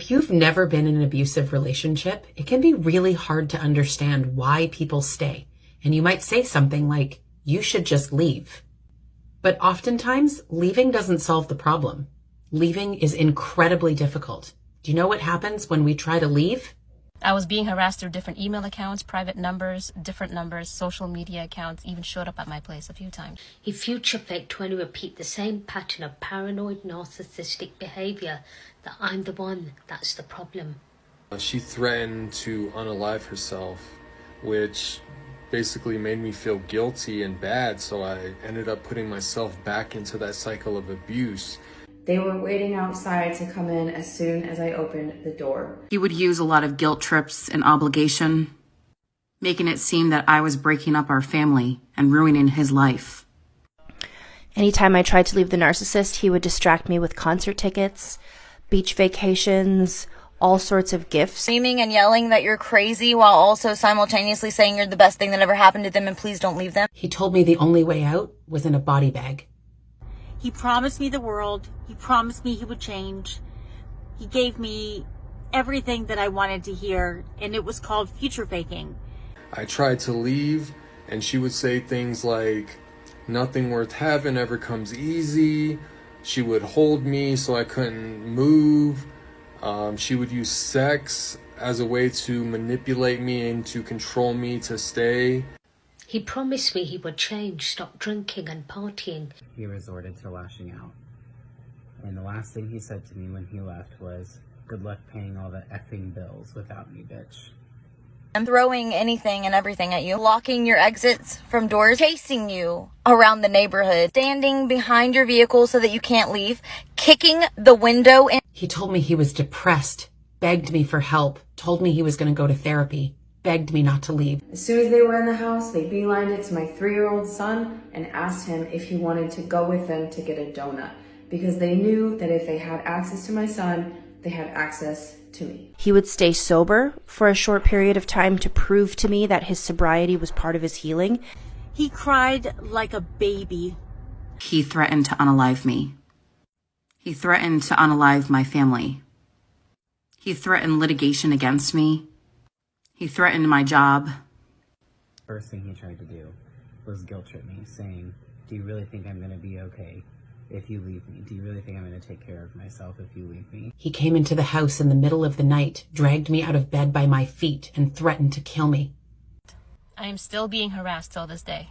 If you've never been in an abusive relationship, it can be really hard to understand why people stay. And you might say something like, you should just leave. But oftentimes, leaving doesn't solve the problem. Leaving is incredibly difficult. Do you know what happens when we try to leave? I was being harassed through different email accounts, private numbers, different numbers, social media accounts, even showed up at my place a few times. He future faked to only repeat the same pattern of paranoid narcissistic behavior, that I'm the one that's the problem. She threatened to unalive herself, which basically made me feel guilty and bad, so I ended up putting myself back into that cycle of abuse. They were waiting outside to come in as soon as I opened the door. He would use a lot of guilt trips and obligation, making it seem that I was breaking up our family and ruining his life. Anytime I tried to leave the narcissist, he would distract me with concert tickets, beach vacations, all sorts of gifts. Screaming and yelling that you're crazy while also simultaneously saying you're the best thing that ever happened to them and please don't leave them. He told me the only way out was in a body bag. He promised me the world. He promised me he would change. He gave me everything that I wanted to hear, and it was called future faking. I tried to leave, and she would say things like, nothing worth having ever comes easy. She would hold me so I couldn't move. She would use sex as a way to manipulate me and to control me to stay. He promised me he would change, stop drinking and partying. He resorted to lashing out. And the last thing he said to me when he left was, good luck paying all the effing bills without me, bitch. I'm throwing anything and everything at you, locking your exits from doors, chasing you around the neighborhood, standing behind your vehicle so that you can't leave, kicking the window in. He told me he was depressed, begged me for help, told me he was going to go to therapy, begged me not to leave. As soon as they were in the house, they beelined it to my 3-year-old son and asked him if he wanted to go with them to get a donut, because they knew that if they had access to my son, they had access to me. He would stay sober for a short period of time to prove to me that his sobriety was part of his healing. He cried like a baby. He threatened to unalive me. He threatened to unalive my family. He threatened litigation against me. He threatened my job. First thing he tried to do was guilt trip me, saying, do you really think I'm going to be okay if you leave me? Do you really think I'm going to take care of myself if you leave me? He came into the house in the middle of the night, dragged me out of bed by my feet, and threatened to kill me. I am still being harassed till this day.